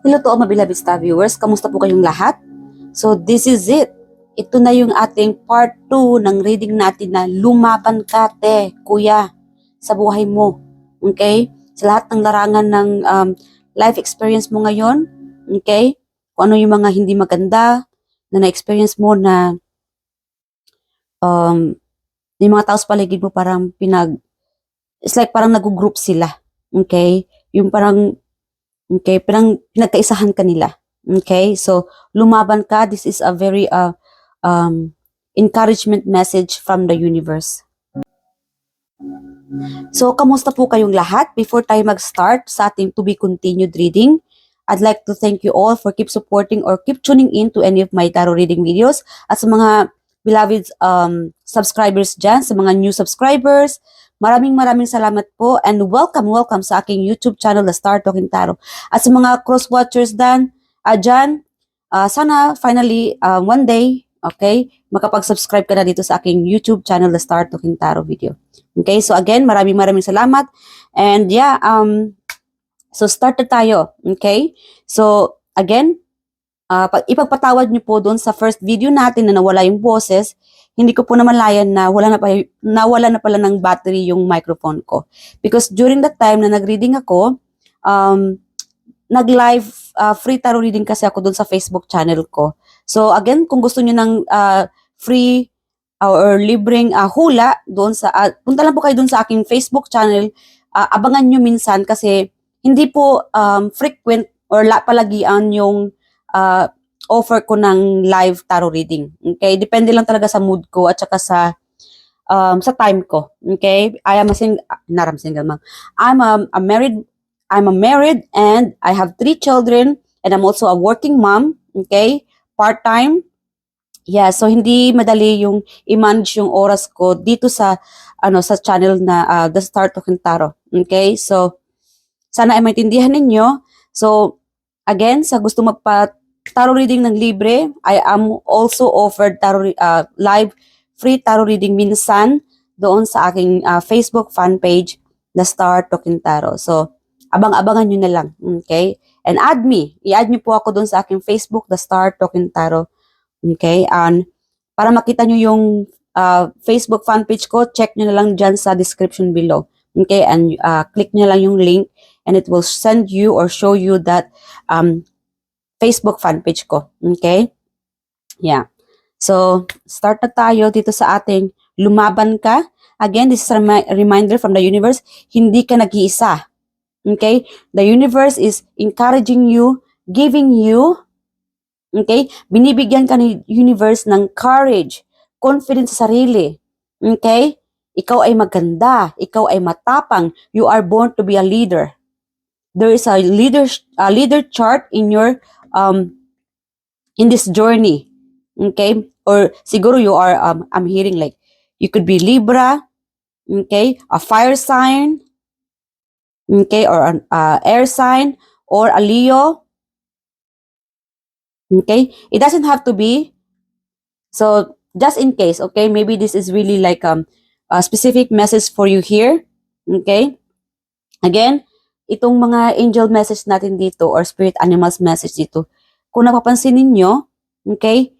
Hello to all my beloved star viewers. Kamusta po kayong lahat? So this is it. Ito na yung ating part 2 ng reading natin na lumaban ka, te, kuya, sa buhay mo. Okay? Sa lahat ng larangan ng life experience mo ngayon. Okay? Kung ano yung mga hindi maganda na na-experience mo na yung mga tao sa paligid mo parang it's like parang nag-group sila. Okay? Yung parang okay, pinagkaisahan ka nila. Okay? So, lumaban ka. This is a very encouragement message from the universe. So, kamusta po kayong lahat? Before tayo mag-start sa ating to be continued reading, I'd like to thank you all for keep supporting or keep tuning in to any of my tarot reading videos. At sa mga beloved subscribers dyan, sa mga new subscribers, maraming salamat po and welcome sa aking YouTube channel, The Star Talking Tarot. At sa mga cross-watchers dyan, sana finally one day, okay, makapag-subscribe ka na dito sa aking YouTube channel, The Star Talking Tarot video. Okay, so again, maraming salamat. And yeah, so start na tayo, okay? So again, ipagpatawad niyo po doon sa first video natin na nawala yung boses. Hindi ko po namalayan na nawala na pala ng battery yung microphone ko. Because during that time na nag-reading ako, nag-live free tarot reading kasi ako doon sa Facebook channel ko. So again, kung gusto niyo ng free or libreng hula doon sa punta lang po kayo doon sa aking Facebook channel. Abangan niyo minsan kasi hindi po frequent or palagian yung offer ko ng live tarot reading. Okay? Depende lang talaga sa mood ko at saka sa time ko. Okay? I'm a married and I have 3 children and I'm also a working mom. Okay? Part-time. Yeah, so hindi madali yung i-manage yung oras ko dito sa sa channel na The Star Talking Tarot. Okay? So sana ay maintindihan ninyo. So again, sa gusto tarot reading ng libre, I am also offered live free tarot reading minsan doon sa aking Facebook fan page, The Star Talking Tarot. So, abang-abangan nyo na lang. Okay? And i-add nyo po ako doon sa aking Facebook, The Star Talking Tarot. Okay? And para makita nyo yung Facebook fan page ko, check nyo na lang dyan sa description below. Okay? And click nyo lang yung link and it will send you or show you that Facebook fan page ko. Okay? Yeah. So, start na tayo dito sa ating lumaban ka. Again, this is a reminder from the universe, hindi ka nag-iisa. Okay? The universe is encouraging you, giving you, okay? Binibigyan ka ni universe ng courage, confidence sa sarili. Okay? Ikaw ay maganda, ikaw ay matapang, you are born to be a leader. There is a leader chart in your in this journey. Okay? Or siguro you are I'm hearing like you could be Libra, okay? A fire sign, okay? Or an air sign or a Leo. Okay? It doesn't have to be. So just in case, okay? Maybe this is really like a specific message for you here. Okay? Again, itong mga angel message natin dito or spirit animals message dito, kung napapansin ninyo, okay,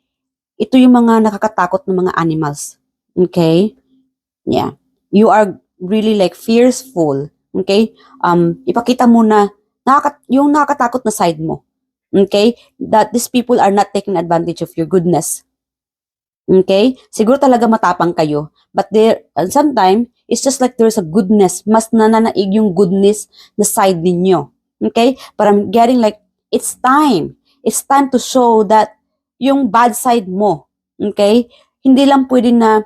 ito yung mga nakakatakot ng mga animals. Okay? Yeah. You are really like fearful. Okay? Ipakita mo na yung nakakatakot na side mo. Okay? That these people are not taking advantage of your goodness. Okay? Siguro talaga matapang kayo. But sometimes, it's just like there's a goodness. Mas nananaig yung goodness na side ninyo. Okay? But I'm getting like, it's time. It's time to show that yung bad side mo. Okay? Hindi lang pwede na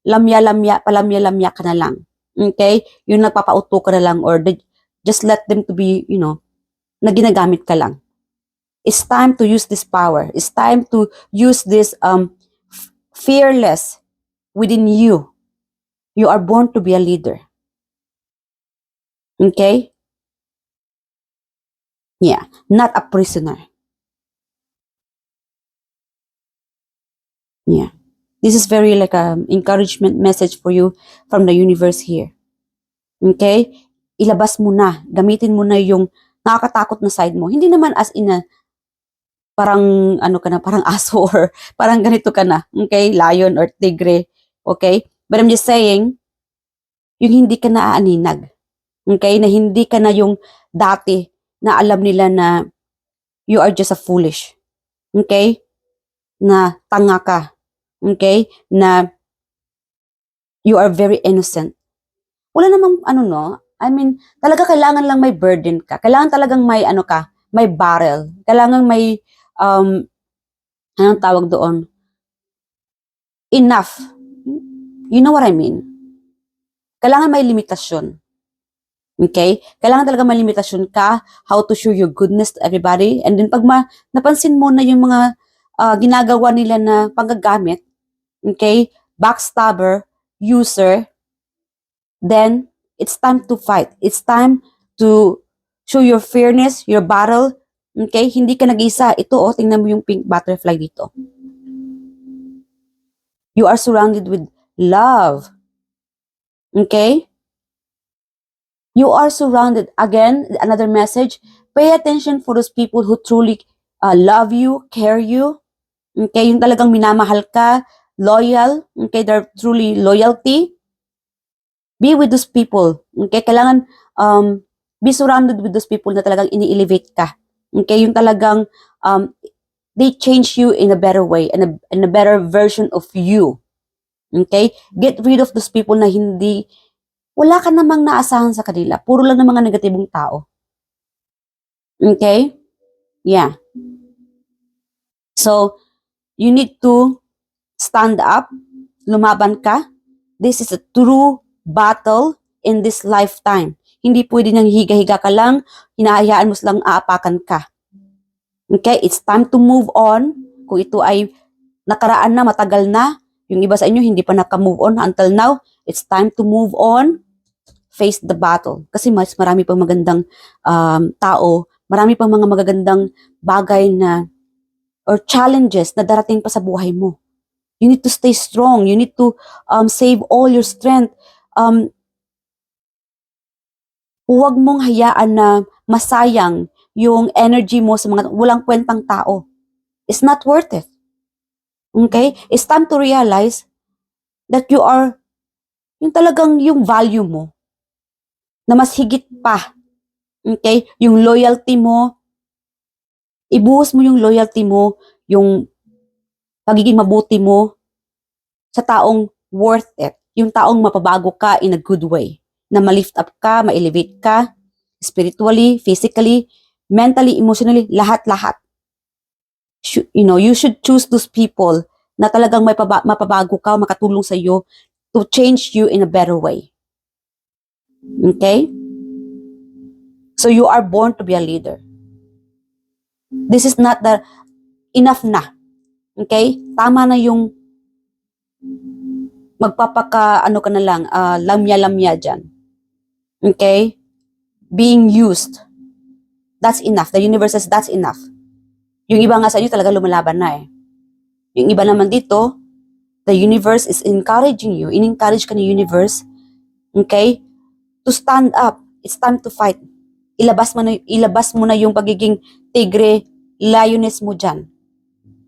palamya-lamya ka na lang. Okay? Yung nagpapauto ka na lang or just let them to be, na ginagamit ka lang. It's time to use this power. It's time to use this fearless within you. You are born to be a leader. Okay? Yeah. Not a prisoner. Yeah. This is very like an encouragement message for you from the universe here. Okay? Ilabas mo na. Gamitin mo na yung nakakatakot na side mo. Hindi naman as in a, parang ano ka na, parang aso or parang ganito ka na. Okay? Lion or tigre. Okay? But I'm just saying, yung hindi ka na aaninag. Okay? Na hindi ka na yung dati na alam nila na you are just a foolish. Okay? Na tanga ka. Okay? Na you are very innocent. Wala namang ano no. I mean, talaga kailangan lang may burden ka. Kailangan talagang may ano ka, may barrel. Kailangan may anong tawag doon? Enough. You know what I mean? Kailangan may limitasyon. Okay? Kailangan talaga may limitasyon ka, how to show your goodness to everybody. And then pag napansin mo na yung mga ginagawa nila na panggagamit, okay, backstabber, user, then it's time to fight. It's time to show your fairness, your battle. Okay? Hindi ka nag-isa. Ito, tingnan mo yung pink butterfly dito. You are surrounded with love. Okay? You are surrounded. Again, another message. Pay attention for those people who truly love you, care you. Okay? Yung talagang minamahal ka, loyal. Okay? They're truly loyalty. Be with those people. Okay? Kailangan be surrounded with those people na talagang ini-elevate ka. Okay? Yung talagang they change you in a better way, in a better version of you. Okay? Get rid of those people na hindi, wala ka namang naasahan sa kanila. Puro lang ng mga negatibong tao. Okay? Yeah. So, you need to stand up, lumaban ka. This is a true battle in this lifetime. Hindi pwede nang higa-higa ka lang, hinahayaan mo silang aapakan ka. Okay? It's time to move on. Kung ito ay nakaraan na, matagal na, yung iba sa inyo hindi pa naka-move on until now, it's time to move on. Face the battle. Kasi mas marami pang magandang tao, marami pang mga magagandang bagay na or challenges na darating pa sa buhay mo. You need to stay strong. You need to save all your strength. Huwag mong hayaan na masayang yung energy mo sa mga walang kwentang tao. It's not worth it. Okay? It's time to realize that you are yung talagang yung value mo na mas higit pa. Okay? Yung loyalty mo, ibuhos mo yung loyalty mo, yung pagiging mabuti mo sa taong worth it. Yung taong mapabago ka in a good way. Na ma-lift up ka, ma-elevate ka, spiritually, physically, mentally, emotionally, lahat-lahat. You know, you should choose those people na talagang mapabago ka, makatulong sa iyo to change you in a better way. Okay? So you are born to be a leader. This is not the enough na. Okay? Tama na yung magpapaka ano ka na lang, lamya-lamya dyan. Okay? Being used. That's enough. The universe says that's enough. Yung iba nga sa inyo talaga lumalaban na eh. Yung iba naman dito, the universe is encouraging you. In-encourage ka ni universe. Okay? To stand up. It's time to fight. Ilabas mo na yung pagiging tigre, lioness mo dyan.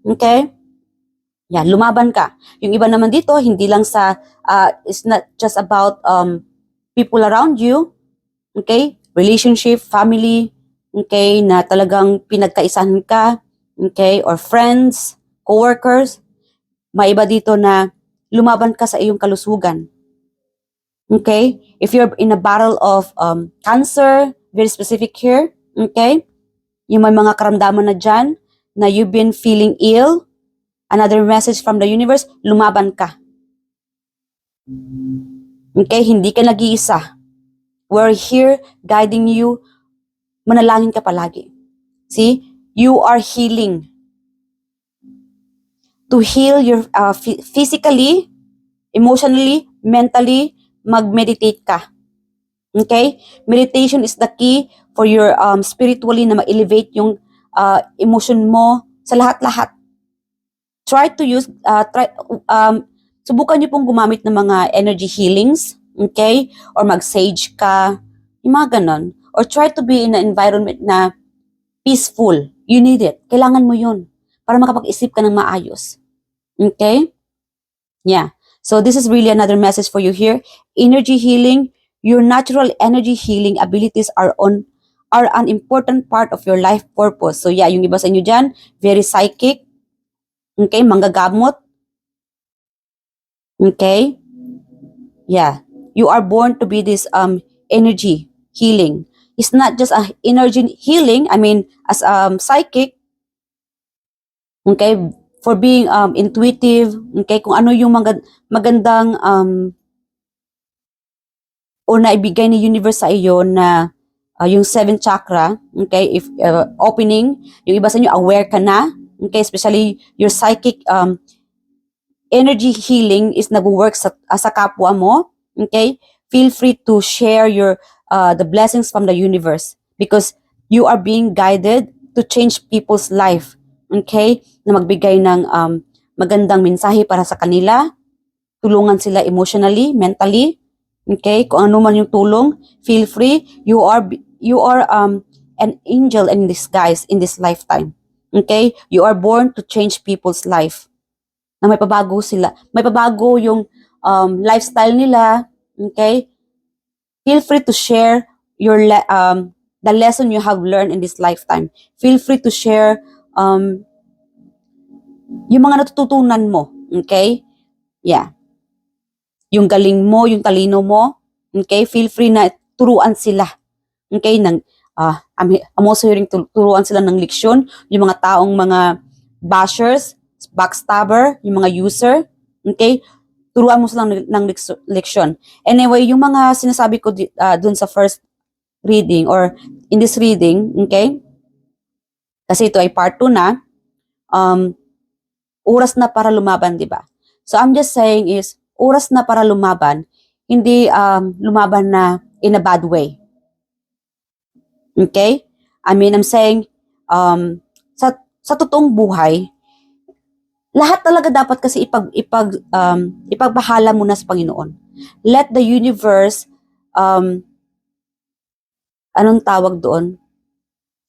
Okay? Yan, lumaban ka. Yung iba naman dito, hindi lang sa, it's not just about people around you. Okay? Relationship, family, okay, na talagang pinagkaisahan ka, okay, or friends, co-workers. May iba dito na lumaban ka sa iyong kalusugan. Okay? If you're in a battle of cancer, very specific here, okay? Yung may mga karamdaman na dyan, na you've been feeling ill, another message from the universe, lumaban ka. Okay? Hindi ka nag-iisa. We're here guiding you. Manalangin ka palagi. See? You are healing. To heal your physically, emotionally, mentally, mag-meditate ka. Okay? Meditation is the key for your spiritually na ma-elevate yung emotion mo sa lahat-lahat. Try to use, subukan nyo pong gumamit ng mga energy healings, okay? Or mag-sage ka, yung mga ganon. or try to be in an environment na peaceful. You need it. Kailangan mo yun para makapag-isip ka ng maayos. Okay? Yeah. So this is really another message for you here. Energy healing, your natural energy healing abilities are an important part of your life purpose. So yeah, yung iba sa inyo dyan, very psychic. Okay, manggagamot. Okay? Yeah. You are born to be this energy healing. It's not just a energy healing, I mean, as psychic, okay, for being intuitive, okay, kung ano yung magandang o naibigay ni universe sa iyo na yung 7 chakra, okay, if opening, yung iba sa inyo aware ka na, okay, especially your psychic energy healing is nag-work sa kapwa mo, okay, feel free to share your the blessings from the universe because you are being guided to change people's life, okay, na magbigay ng magandang mensahe para sa kanila, tulungan sila emotionally, mentally, okay, kung ano man yung tulong, feel free, you are an angel in disguise in this lifetime, okay, you are born to change people's life, na may pabago sila, may pabago yung lifestyle nila, okay? Feel free to share the lesson you have learned in this lifetime. Feel free to share yung mga natututunan mo, okay? Yeah. Yung galing mo, yung talino mo, okay? Feel free na turuan sila, okay? I'm also hearing turuan sila ng leksyon, yung mga taong mga bashers, backstabber, yung mga user, okay? Turuan mo silang ng leksyon. Anyway, yung mga sinasabi ko dun sa first reading or in this reading, okay? Kasi ito ay part 2 na, oras na para lumaban, di ba? So I'm just saying is, oras na para lumaban, hindi lumaban na in a bad way. Okay? I mean, I'm saying, sa totoong buhay, lahat talaga dapat kasi ipagbahala muna sa Panginoon. Let the universe, anong tawag doon?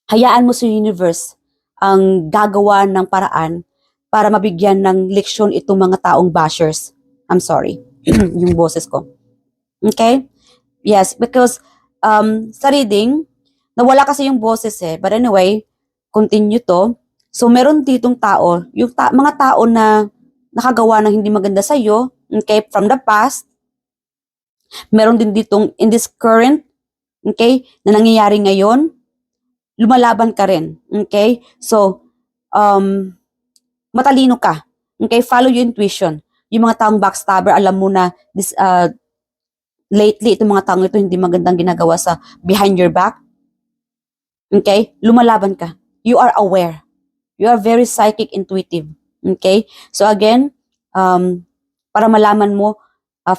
Hayaan mo sa universe ang gagawa ng paraan para mabigyan ng leksyon itong mga taong bashers. I'm sorry, yung boses ko. Okay? Yes, because sa reading, nawala kasi yung boses eh. But anyway, continue to. So, meron ditong tao, yung mga tao na nakagawa ng hindi maganda sa iyo, okay, from the past. Meron din ditong in this current, okay, na nangyayari ngayon, lumalaban ka rin, okay? So, matalino ka, okay? Follow your intuition. Yung mga taong backstabber, alam mo na this, lately, itong mga taong ito hindi magandang ginagawa sa behind your back, okay? Lumalaban ka. You are aware. You are very psychic, intuitive. Okay? So again, para malaman mo,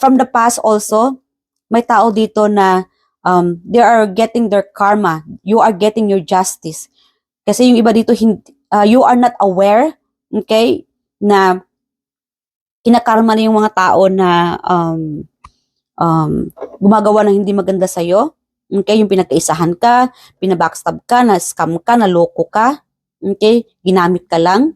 from the past also, may tao dito na they are getting their karma. You are getting your justice. Kasi yung iba dito, you are not aware, okay, na kinakarma na yung mga tao na gumagawa ng hindi maganda sa'yo. Okay? Yung pinagkaisahan ka, pinabackstab ka, na-scam ka, naloko ka. Okay? Ginamit ka lang.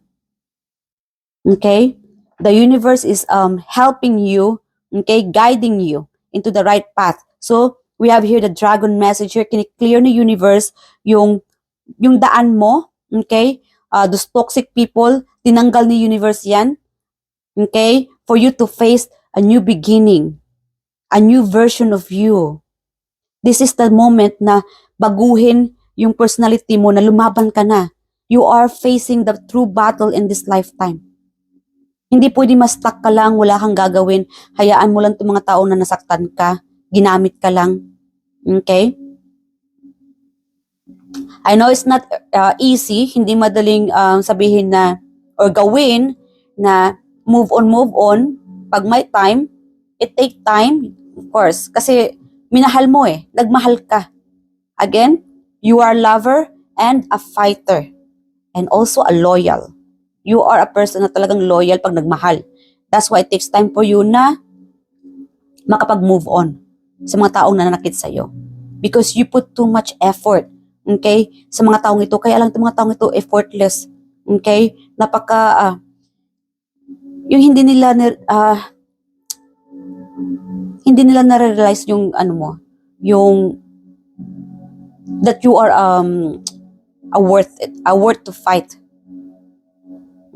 Okay? The universe is helping you, okay, guiding you into the right path. So, we have here the dragon message here. Kiniklear ni universe yung daan mo, okay? Those toxic people, tinanggal ni universe yan. Okay? For you to face a new beginning, a new version of you. This is the moment na baguhin yung personality mo, na lumaban ka na. You are facing the true battle in this lifetime. Hindi pwede ma-stuck ka lang, wala kang gagawin. Hayaan mo lang itong mga tao na nasaktan ka. Ginamit ka lang. Okay? I know it's not easy. Hindi madaling sabihin na, or gawin na move on. Pag may time, it take time, of course. Kasi minahal mo eh. Nagmahal ka. Again, you are a lover and a fighter. And also a loyal. You are a person na talagang loyal pag nagmahal. That's why it takes time for you na makapag-move on sa mga taong nananakit sa'yo. because you put too much effort, okay, sa mga taong ito. Kaya lang itong mga taong ito effortless, okay, yung hindi nila na-realize yung ano mo, yung that you are a worth to fight,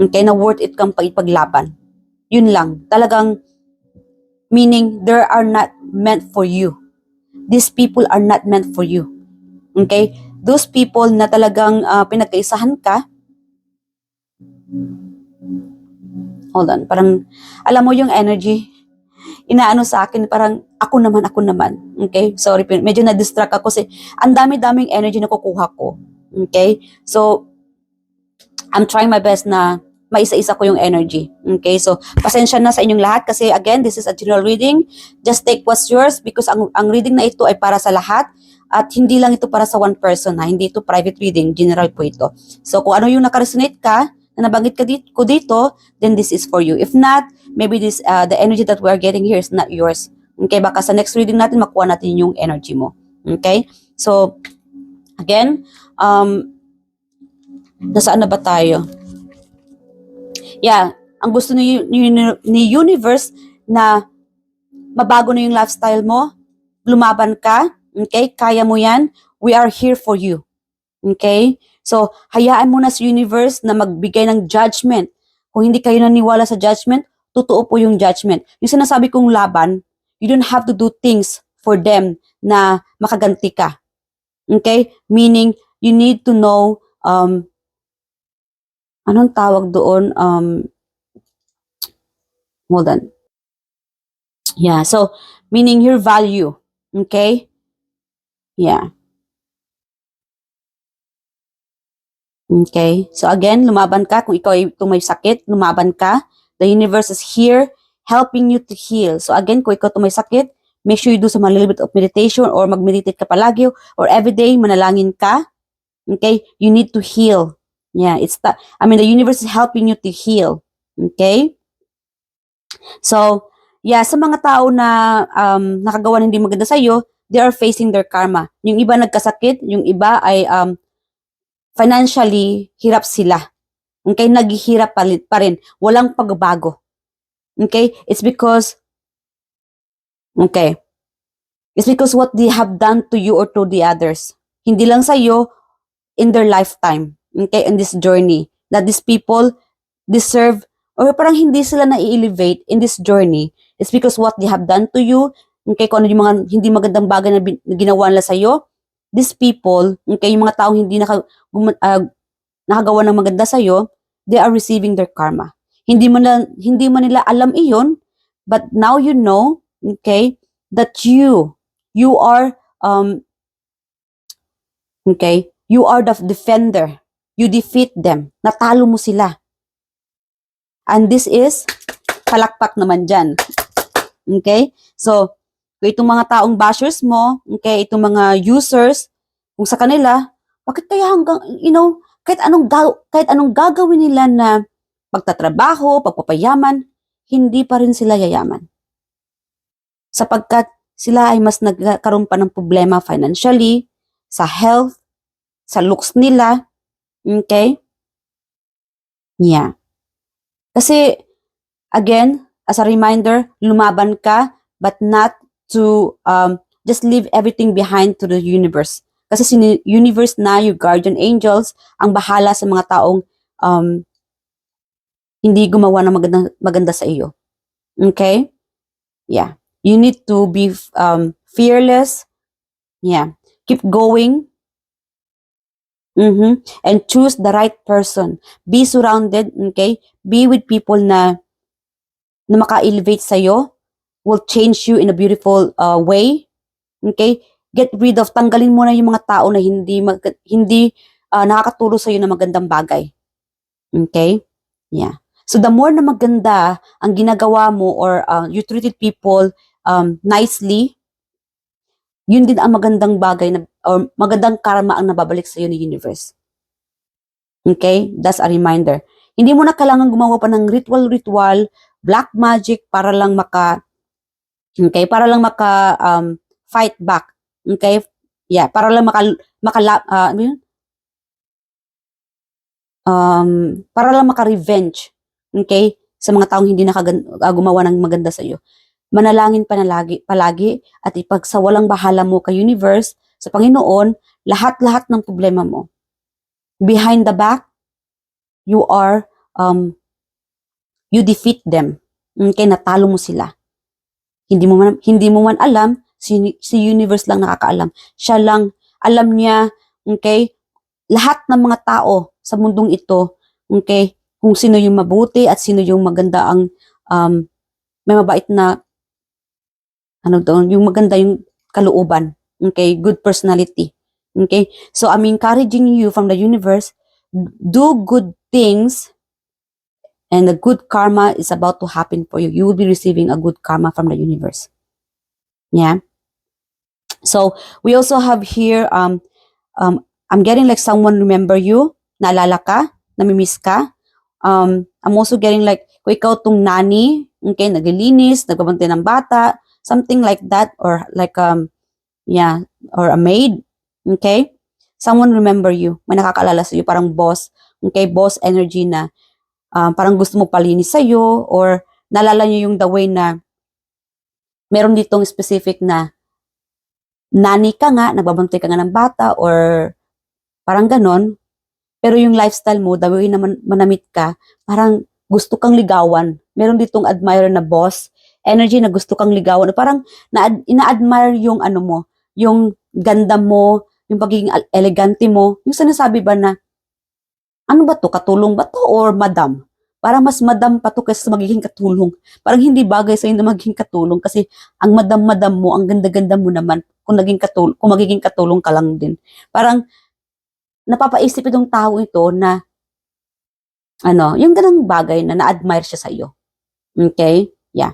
okay, na worth it kang ipaglaban. Yun lang, talagang meaning they are not meant for you. These people are not meant for you. Okay? Those people na talagang pinagkaisahan ka, hold on, parang, alam mo yung energy, inaano sa akin, parang, ako naman. Okay? Sorry, medyo na-distract ako kasi ang dami-daming energy na kukuha ko. Okay? So, I'm trying my best na maisa-isa ko yung energy. Okay? So, pasensya na sa inyong lahat kasi again, this is a general reading. Just take what's yours because ang reading na ito ay para sa lahat at hindi lang ito para sa one person na hindi ito private reading, general po ito. So, kung ano yung nakaresonate ka, na nabanggit ko dito, then this is for you. If not, maybe the energy that we are getting here is not yours. Okay? Baka sa next reading natin, makuha natin yung energy mo. Okay? So, again, nasaan na ba tayo? Yeah, ang gusto ni universe na mabago na yung lifestyle mo, lumaban ka, okay? Kaya mo yan. We are here for you. Okay? So, hayaan mo na sa universe na magbigay ng judgment. Kung hindi kayo naniwala sa judgment, totoo po yung judgment. Yung sinasabi kong laban, you don't have to do things for them na makaganti ka. Okay? Meaning, you need to know, anong tawag doon? Hold on. Yeah, so, meaning your value. Okay? Yeah. Okay? So again, lumaban ka. Kung ikaw ay may sakit, lumaban ka. The universe is here helping you to heal. So again, kung ikaw may sakit, make sure you do some little bit of meditation or mag-meditate ka palagi or everyday, manalangin ka. Okay? You need to heal. Yeah, the universe is helping you to heal. Okay? So, yeah, sa mga tao na nakagawa ng hindi maganda sa iyo, they are facing their karma. Yung iba nagkasakit, yung iba ay financially, hirap sila. Okay? Naghihirap pa rin. Walang pagbabago. Okay? It's because what they have done to you or to the others. Hindi lang sa iyo, in their lifetime. Okay? In this journey. That these people deserve, or parang hindi sila na-elevate in this journey. It's because what they have done to you. Okay? Kung ano yung mga hindi magandang bagay na ginawa nila sa iyo. These people, okay, yung mga taong hindi nakagawa ng maganda sa iyo, they are receiving their karma. Hindi man nila alam iyon, but now you know, okay, that you are you are the defender. You defeat them. Natalo mo sila. And this is palakpak naman dyan. Okay? So, kung itong mga taong bashers mo, okay, itong mga users, kung sa kanila, bakit kaya hanggang, kahit anong gagawin nila na pagtatrabaho, pagpapayaman, hindi pa rin sila yayaman. Sapagkat sila ay mas nagkaroon pa ng problema financially, sa health, sa looks nila, okay? Yeah. Kasi, again, as a reminder, lumaban ka, but not to just leave everything behind to the universe. Kasi si universe na, yung guardian angels, ang bahala sa mga taong hindi gumawa ng maganda sa iyo. Okay? Yeah. You need to be fearless. Yeah. Keep going. And choose the right person. Be surrounded, okay? Be with people na maka-elevate sa'yo, will change you in a beautiful way. Okay? Get rid of, tanggalin mo na yung mga tao na hindi nakakatulong sa'yo na magandang bagay. Okay? Yeah. So the more na maganda ang ginagawa mo or you treated people nicely, yun din ang magandang bagay or magandang karma ang nababalik sa'yo ni universe. Okay? That's a reminder. Hindi mo na kailangan gumawa pa ng ritual, black magic para lang maka fight back. Okay? Yeah, para lang ano yun? Para lang maka-revenge, okay, sa mga taong hindi gumawa ng maganda sa iyo. Manalangin palagi at ipagsawalang bahala mo kay universe, sa Panginoon, lahat-lahat ng problema mo. Behind the back, you are, you defeat them. Okay, natalo mo sila. Hindi mo man alam, si universe lang nakakaalam. Siya lang, alam niya, okay, lahat ng mga tao sa mundong ito, okay, kung sino yung mabuti at sino yung maganda ang, may mabait na, yung maganda yung kalooban, okay, good personality, okay. So I'm encouraging you from the universe, do good things, and the good karma is about to happen for you. You will be receiving a good karma from the universe. Yeah. So we also have here, I'm getting like someone remember you, naalala ka, namimiss ka. I'm also getting like, kung ikaw tong nanny, okay, naglilinis, nagbabantay ng bata, something like that, or like, yeah, or a maid, okay? Someone remember you, may nakakaalala sa iyo, parang boss, okay, boss energy na, parang gusto mo palinis sa iyo, or naalala niyo yung the way na, meron ditong specific na, nanny ka nga, nagbabantay ka nga ng bata, or parang ganon, pero yung lifestyle mo, the way na manamit ka, parang gusto kang ligawan. Meron ditong admirer na boss, energy na gusto kang ligawan. Parang ina-admire yung ano mo, yung ganda mo, yung pagiging elegante mo. Yung sinasabi ba na, ano ba to, katulong ba to or madam? Parang mas madam pa to kaysa sa magiging katulong. Parang hindi bagay sa'yo na magiging katulong kasi ang madam-madam mo, ang ganda-ganda mo naman kung magiging katulong ka lang din. Parang napapaisip itong tao ito na yung ganang bagay na na-admire siya sa iyo. Okay? Yeah.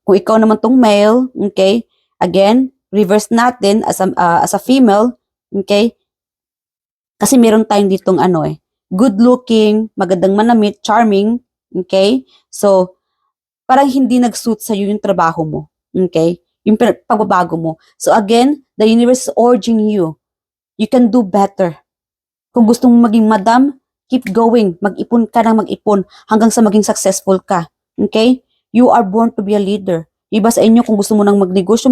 Kung ikaw naman tong male, okay? Again, reverse natin as a female, okay? Kasi meron tayong ditong good looking, magandang manamit, charming, okay? So, parang hindi nag-suit sa iyo yung trabaho mo, okay? Yung pagbabago mo. So again, the universe is urging you. You can do better. Kung gusto mong maging madam, keep going. Mag-ipon ka ng mag-ipon hanggang sa maging successful ka. Okay? You are born to be a leader. Iba sa inyo kung gusto mo nang magnegosyo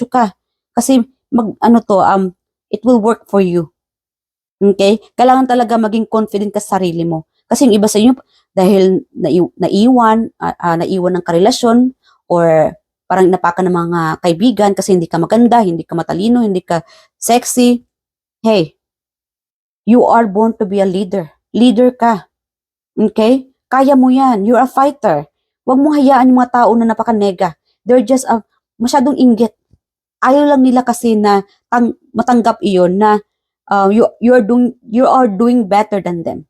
ka. Kasi it will work for you. Okay? Kailangan talaga maging confident ka sa sarili mo. Kasi yung iba sa inyo, dahil naiwan ng karelasyon, or parang inapakan ng mga kaibigan kasi hindi ka maganda, hindi ka matalino, hindi ka sexy. Hey, you are born to be a leader. Leader ka. Okay? Kaya mo yan. You're a fighter. Huwag mong hayaan yung mga tao na napakanega. They're just masyadong inggit. Ayaw lang nila kasi na matanggap iyon na you are doing better than them.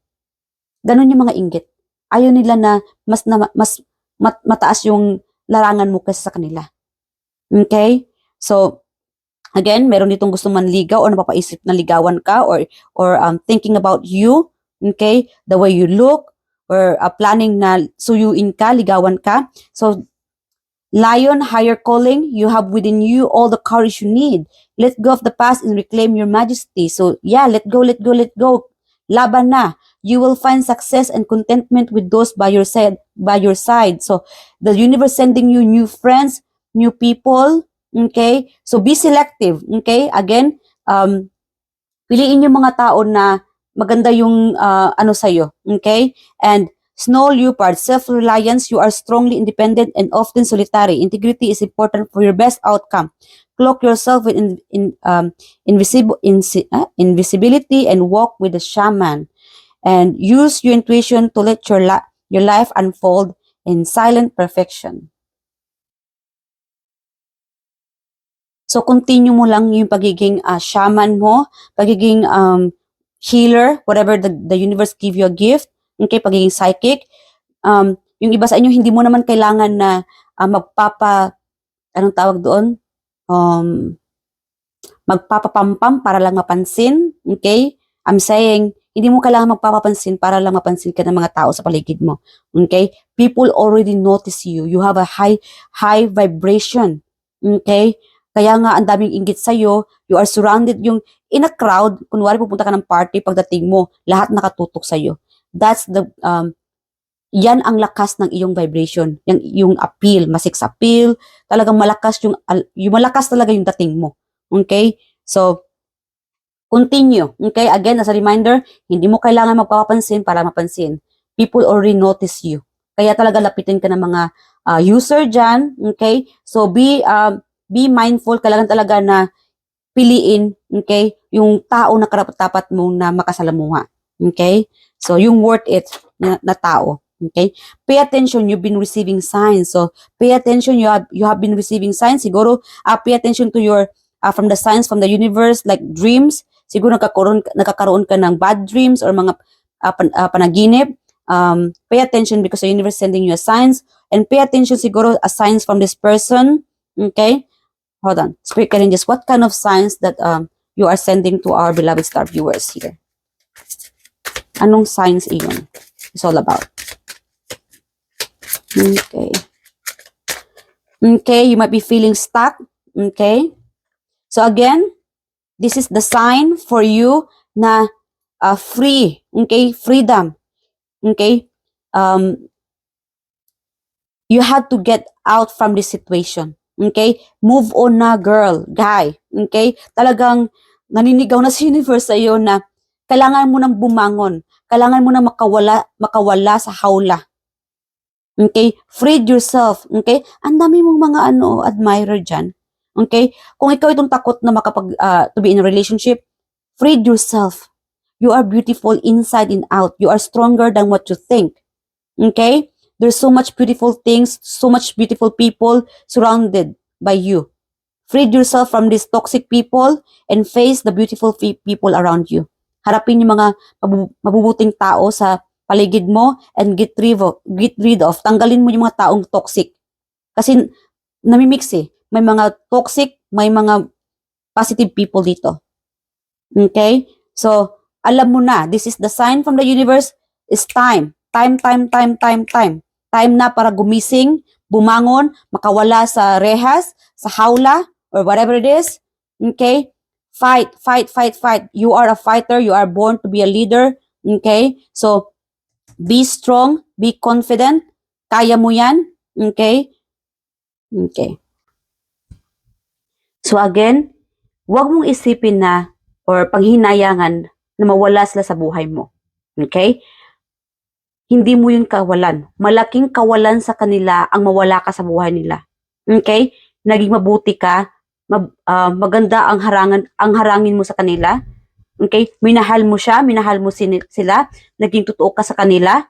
Ganon yung mga inggit. Ayaw nila na mataas yung larangan mo kasi sa kanila. Okay? So, again, meron ditong gusto manligaw o napapaisip na ligawan ka or thinking about you, okay? The way you look, or planning na suyuin ka, ligawan ka. So, Lion, higher calling, you have within you all the courage you need. Let go of the past and reclaim your majesty. So, yeah, let go. Laban na. You will find success and contentment with those by your side. So, the universe sending you new friends, new people, okay? So, be selective, okay? Again, piliin yung mga tao na maganda yung sa'yo, okay? And Snow Leopard, self-reliance, you are strongly independent and often solitary. Integrity is important for your best outcome. Cloak yourself with invisibility and walk with the shaman. And use your intuition to let your life unfold in silent perfection. So, continue mo lang yung pagiging shaman mo, pagiging healer, whatever the universe give you a gift, okay, pagiging psychic. Yung iba sa inyo, hindi mo naman kailangan na anong tawag doon? Magpapapampam para lang mapansin, okay? I'm saying, hindi mo kailangan magpapapansin para lang mapansin ka ng mga tao sa paligid mo, okay? People already notice you. You have a high vibration, okay? Kaya nga, ang daming inggit sa'yo, you are surrounded, yung in a crowd, kunwari pupunta ka ng party, pagdating mo, lahat nakatutok sa'yo. That's yan ang lakas ng iyong vibration, yung appeal, masex appeal, talagang malakas yung malakas talaga yung dating mo. Okay? So, continue. Okay? Again, as a reminder, hindi mo kailangan magpapansin para mapansin. People already notice you. Kaya talaga lapitin ka ng mga user dyan. Okay? So, be mindful. Kailangan talaga na piliin, okay, yung tao na karapat-dapat mo na makasalamuha. Okay? So, yung worth it na tao. Okay? Pay attention, you've been receiving signs. So, pay attention, you have been receiving signs. Siguro, pay attention to your, from the signs from the universe, like dreams. Siguro nakakaroon ka ng bad dreams or mga panaginip. Pay attention because the universe is sending you a signs. And pay attention siguro a signs from this person. Okay? Hold on. Spirit guiding, just what kind of signs that you are sending to our beloved star viewers here? Anong signs iyon? It's all about. Okay. Okay, you might be feeling stuck. Okay. So again, this is the sign for you na free. Okay, freedom. Okay. You had to get out from this situation. Okay? Move on na, girl, guy. Okay? Talagang naninigaw na si universe sa iyo na kailangan mo nang bumangon. Kailangan mo nang makawala sa hawla. Okay? Freed yourself. Okay? Ang dami mong mga admirer dyan. Okay? Kung ikaw itong takot na to be in a relationship, freed yourself. You are beautiful inside and out. You are stronger than what you think. Okay? There's so much beautiful things, so much beautiful people surrounded by you. Freed yourself from these toxic people and face the beautiful people around you. Harapin yung mga mabubuting tao sa paligid mo and get rid of. Tanggalin mo yung mga taong toxic. Kasi namimix eh. May mga toxic, may mga positive people dito. Okay? So, alam mo na, this is the sign from the universe, is time. Time. Time na para gumising, bumangon, makawala sa rehas, sa hawla, or whatever it is. Okay? Fight. You are a fighter. You are born to be a leader. Okay? So, be strong. Be confident. Kaya mo yan. Okay? Okay. So again, huwag mong isipin na or panghinayangan na mawala sila sa buhay mo. Okay? Hindi mo yun kawalan. Malaking kawalan sa kanila ang mawala ka sa buhay nila. Okay? Naging mabuti ka, maganda ang harangin mo sa kanila. Okay? Minahal mo siya, minahal mo sila, naging totoo ka sa kanila.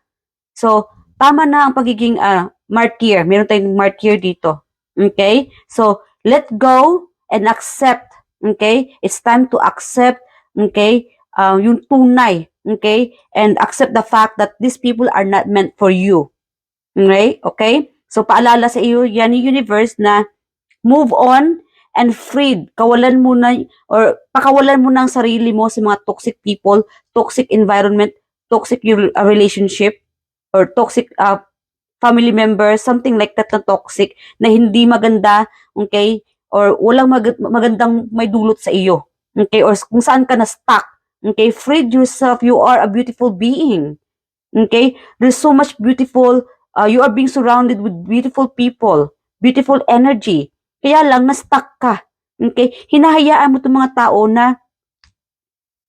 So, tama na ang pagiging martyr. Meron tayong martyr dito. Okay? So, let go and accept. Okay? It's time to accept, okay, yung tunay. Okay? And accept the fact that these people are not meant for you. Okay? Okay? So, paalala sa iyo, yan yung universe na move on and freed. Kawalan mo na, or pakawalan mo na ang sarili mo sa mga toxic people, toxic environment, toxic relationship, or toxic family members, something like that na toxic, na hindi maganda, okay? Or walang magandang may dulot sa iyo. Okay? Or kung saan ka na stuck. Okay? Freed yourself. You are a beautiful being. Okay? There's so much beautiful, you are being surrounded with beautiful people, beautiful energy. Kaya lang, na-stuck ka. Okay? Hinahayaan mo itong mga tao na,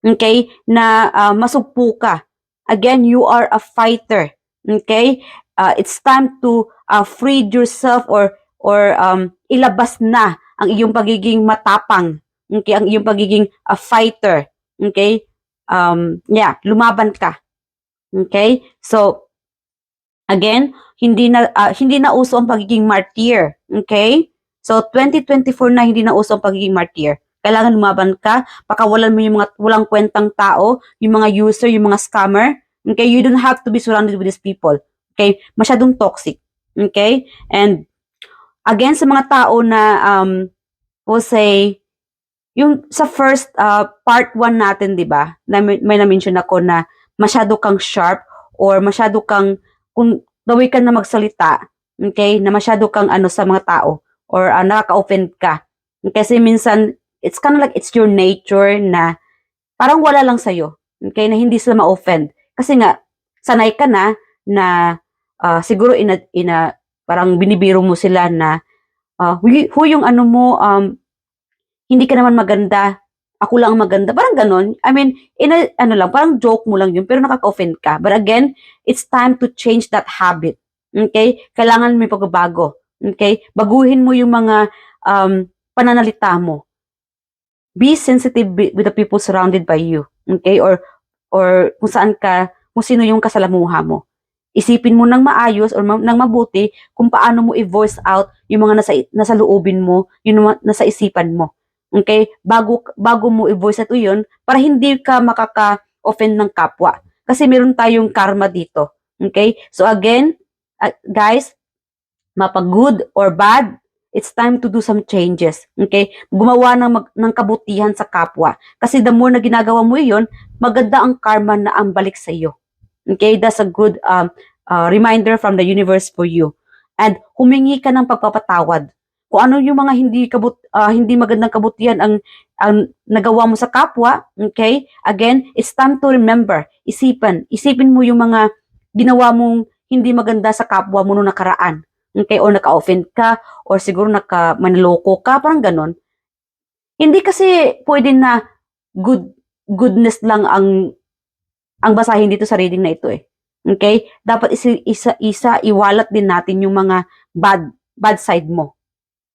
okay, na masugpo ka. Again, you are a fighter. Okay? It's time to free yourself or ilabas na ang iyong pagiging matapang. Okay? Ang iyong pagiging fighter. Okay? Lumaban ka. Okay? So, again, hindi na uso ang pagiging martyr. Okay? So, 2024 na hindi na uso ang pagiging martyr. Kailangan lumaban ka, pakawalan mo yung mga walang kwentang tao, yung mga user, yung mga scammer. Okay? You don't have to be surrounded with these people. Okay? Masyadong toxic. Okay? And, again, sa mga tao na, we'll say, yung sa first part 1 natin, di ba? May na-mention ako na masyado kang sharp or masyado kang, kung the way ka na magsalita, okay, na masyado kang sa mga tao or nakaka-offend ka. Kasi minsan, it's kind of like it's your nature na parang wala lang sa'yo. Okay, na hindi sila ma-offend. Kasi nga, sanay ka na siguro parang binibiro mo sila na yung ano mo, hindi ka naman maganda, ako lang ang maganda, parang ganon. I mean, ano lang, parang joke mo lang yun, pero nakaka-offend ka. But again, it's time to change that habit. Okay? Kailangan may pagbabago. Okay? Baguhin mo yung mga pananalita mo. Be sensitive with the people surrounded by you. Okay? Or kung sino yung kasalamuha mo. Isipin mo ng maayos or ng mabuti kung paano mo i-voice out yung mga nasa loobin mo, yung nasa isipan mo. Okay? Bago mo i-voice out yun, para hindi ka makaka-offend ng kapwa. Kasi meron tayong karma dito. Okay? So again, guys, mapa-good or bad, it's time to do some changes. Okay? Gumawa ng kabutihan sa kapwa. Kasi the more na ginagawa mo yun, maganda ang karma na ang balik sa iyo. Okay? That's a good reminder from the universe for you. And humingi ka ng pagpapatawad. Kung ano yung mga hindi magandang kabutihan ang nagawa mo sa kapwa, okay? Again, it's time to remember. Isipin mo yung mga ginawa mong hindi maganda sa kapwa mo noong nakaraan. Okay? Or naka-offend ka, or siguro manloko ka, parang ganon. Hindi kasi pwede na goodness lang ang basahin dito sa reading na ito eh. Okay? Dapat iwalat din natin yung mga bad side mo.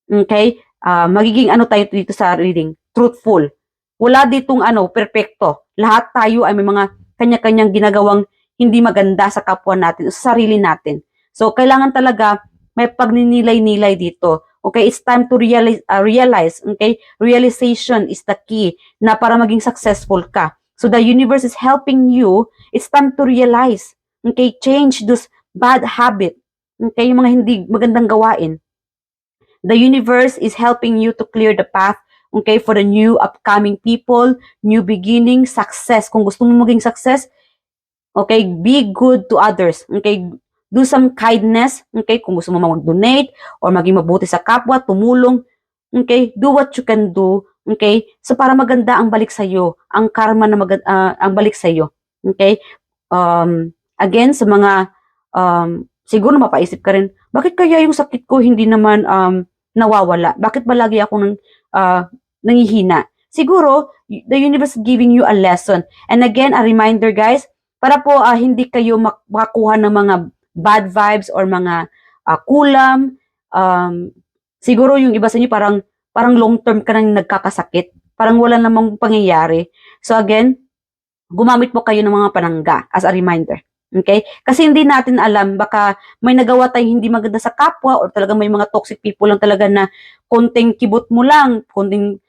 Okay? Magiging ano tayo dito sa reading? Truthful. Wala ditong perfecto. Lahat tayo ay may mga kanya-kanyang ginagawang hindi maganda sa kapwa natin, sa sarili natin. So, kailangan talaga may pagninilay-nilay dito. Okay? It's time to realize. Okay? Realization is the key na para maging successful ka. So, the universe is helping you. It's time to realize. Okay? Change those bad habit. Okay? Yung mga hindi magandang gawain. The universe is helping you to clear the path, okay, for the new upcoming people, new beginning, success. Kung gusto mo maging success, okay, be good to others. Okay? Do some kindness. Okay? Kung gusto mo mag-donate or maging mabuti sa kapwa, tumulong. Okay? Do what you can do. Okay? So, para maganda ang balik sa'yo. Ang karma na ang balik sa'yo. Okay? Again, sa mga, siguro mapaisip ka rin, bakit kaya yung sakit ko hindi naman nawawala? Bakit ba lagi ako nangihina? Siguro, the universe is giving you a lesson. And again, a reminder guys, para po hindi kayo makakuha ng mga bad vibes or mga kulam. Siguro yung iba sa inyo parang long term ka nang nagkakasakit. Parang wala namang pangyayari. So again, gumamit po kayo ng mga panangga as a reminder. Okay? Kasi hindi natin alam, baka may nagawa tayong hindi maganda sa kapwa or talaga may mga toxic people lang talaga na konting kibot mo lang, konting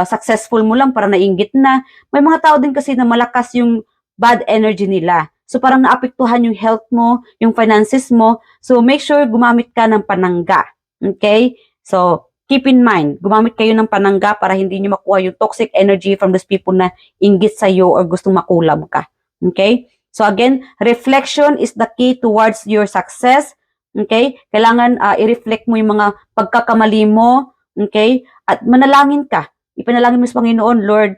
successful mo lang para nainggit na. May mga tao din kasi na malakas yung bad energy nila. So parang naapektuhan yung health mo, yung finances mo. So make sure gumamit ka ng panangga. Okay? So keep in mind, gumamit kayo ng panangga para hindi nyo makuha yung toxic energy from those people na inggit sa'yo or gustong makulam ka. Okay? So again, reflection is the key towards your success. Okay? Kailangan i-reflect mo yung mga pagkakamali mo. Okay? At manalangin ka. Ipanalangin mo sa Panginoon, Lord,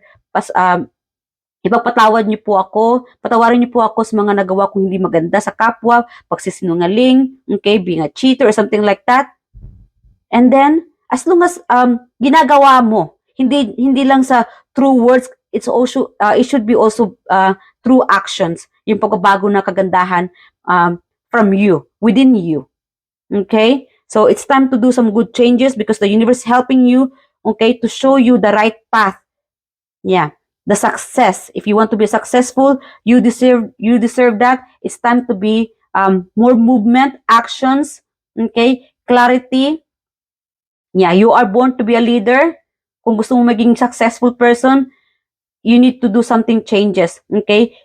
ipagpatawad niyo po ako, patawarin niyo po ako sa mga nagawa kong hindi maganda sa kapwa, pagsisinungaling, okay, being a cheater or something like that. And then, as long as ginagawa mo, hindi lang sa true words, it should be also through actions, yung pagbabago na kagandahan from you, within you. Okay? So it's time to do some good changes because the universe is helping you, okay, to show you the right path. Yeah, the success. If you want to be successful, you deserve that. It's time to be more movement, actions, okay, clarity. Yeah, you are born to be a leader. Kung gusto mo maging successful person, you need to do something changes. Okay?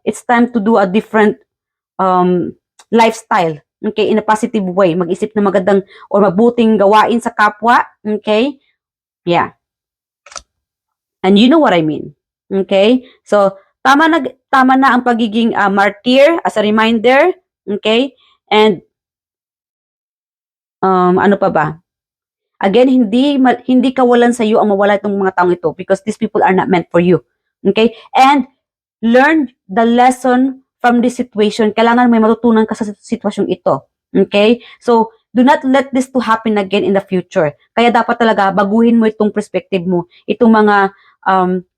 It's time to do a different lifestyle. Okay? In a positive way. Mag-isip na magandang or mabuting gawain sa kapwa. Okay? Yeah. And you know what I mean. Okay? So, tama na ang pagiging martyr as a reminder. Okay? And ano pa ba? Again, hindi kawalan sa iyo ang mawala itong mga taong ito because these people are not meant for you. Okay? And learn the lesson from this situation. Kailangan may matutunan ka sa sitwasyong ito. Okay? So, do not let this to happen again in the future. Kaya dapat talaga baguhin mo itong perspective mo, itong mga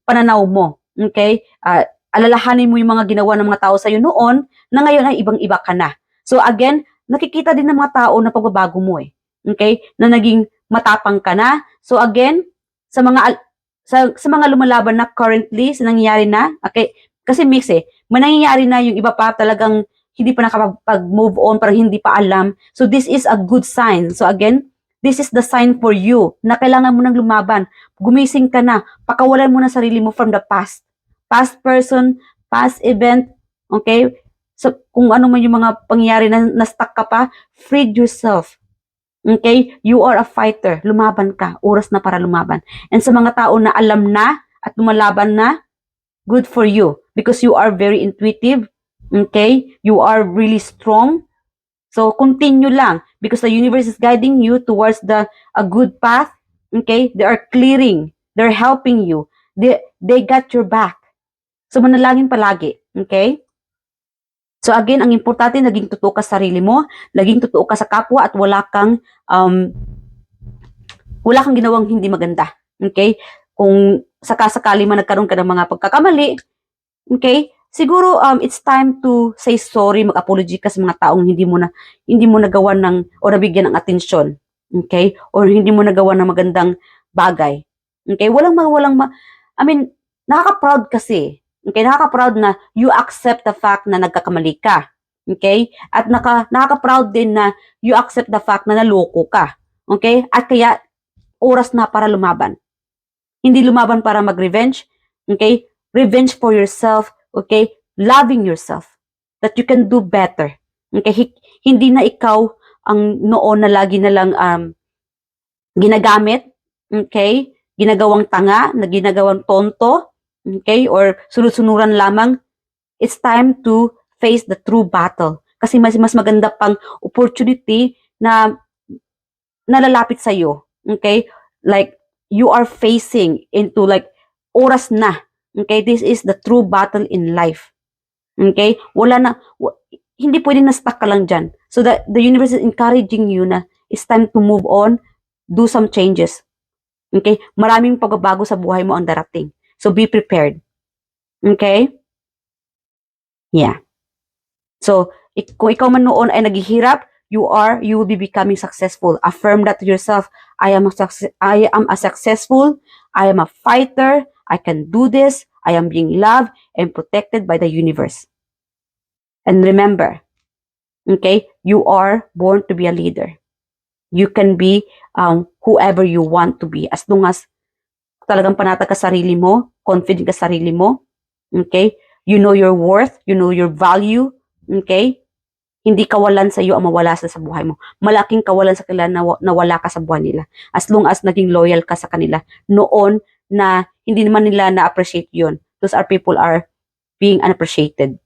pananaw mo. Okay? Alalahanin mo yung mga ginawa ng mga tao sa iyo noon na ngayon ay ibang-iba ka na. So again, nakikita din ng mga tao na pagbabago mo eh. Okay? Na naging matapang ka na. So again, sa mga lumalaban na currently, sa nangyayari na, okay, kasi mix eh, may nangyayari na yung iba pa talagang hindi pa nakapag-move on, parang hindi pa alam. So this is a good sign. So again, this is the sign for you na kailangan mo nang lumaban. Gumising ka na, pakawalan mo na sarili mo from the past. Past person, past event, okay? So kung ano man yung mga pangyayari na na-stuck ka pa, free yourself. Okay? You are a fighter. Lumaban ka. Oras na para lumaban. And sa mga tao na alam na at lumalaban na, good for you. Because you are very intuitive. Okay? You are really strong. So, continue lang. Because the universe is guiding you towards a good path. Okay? They are clearing. They're helping you. They got your back. So, manalangin palagi. Okay? So again, ang importante, naging totoo ka sa sarili mo, naging totoo ka sa kapwa at wala kang ginawang hindi maganda. Okay? Kung sakasakali man nagkaroon ka ng mga pagkakamali, okay? Siguro it's time to say sorry, mag-apology ka sa mga taong hindi mo nagawa ng o nabigyan ng atensyon. Okay? Or hindi mo nagawa ng magandang bagay. Okay? I mean, nakaka-proud kasi. Okay, nakaka-proud na you accept the fact na nagkakamali ka. Okay? At nakaka-proud din na you accept the fact na naloko ka. Okay? At kaya, oras na para lumaban. Hindi lumaban para mag-revenge. Okay? Revenge for yourself. Okay? Loving yourself. That you can do better. Okay? Hindi na ikaw ang noon na lagi na lang ginagamit. Okay? Ginagawang tanga, na ginagawang tonto. Okay? Or sunod-sunuran lamang. It's time to face the true battle. Kasi mas maganda pang opportunity na nalalapit sa iyo. Okay? Like, you are facing into like, oras na. Okay? This is the true battle in life. Okay? Hindi pwedeng na-stuck ka lang dyan. So the universe is encouraging you na it's time to move on, do some changes. Okay? Maraming pagbabago sa buhay mo ang darating. So be prepared. Okay? Yeah. So, kung ikaw man noon ay naghihirap, you will be becoming successful. Affirm that to yourself. I am a successful. I am a fighter. I can do this. I am being loved and protected by the universe. And remember, okay, you are born to be a leader. You can be whoever you want to be as long as talagang panatag ka sarili mo, confident ka sarili mo, okay? You know your worth, you know your value, okay? Hindi kawalan sa iyo ang mawala sa buhay mo. Malaking kawalan sa kanila na wala ka sa buhay nila. As long as naging loyal ka sa kanila noon na hindi naman nila na-appreciate yun. Those people are being unappreciated.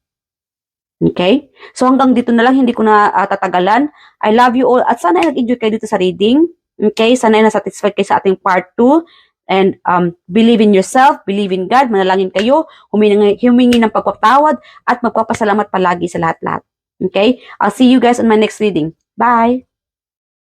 Okay? So hanggang dito na lang, hindi ko na tatagalan. I love you all. At sana ay nag-enjoy kayo dito sa reading. Okay? Sana ay nasatisfied kayo sa ating part 2. And believe in yourself, believe in God, manalangin kayo, humingi ng pagpapatawad, at magpapasalamat palagi sa lahat-lahat. Okay? I'll see you guys on my next reading. Bye!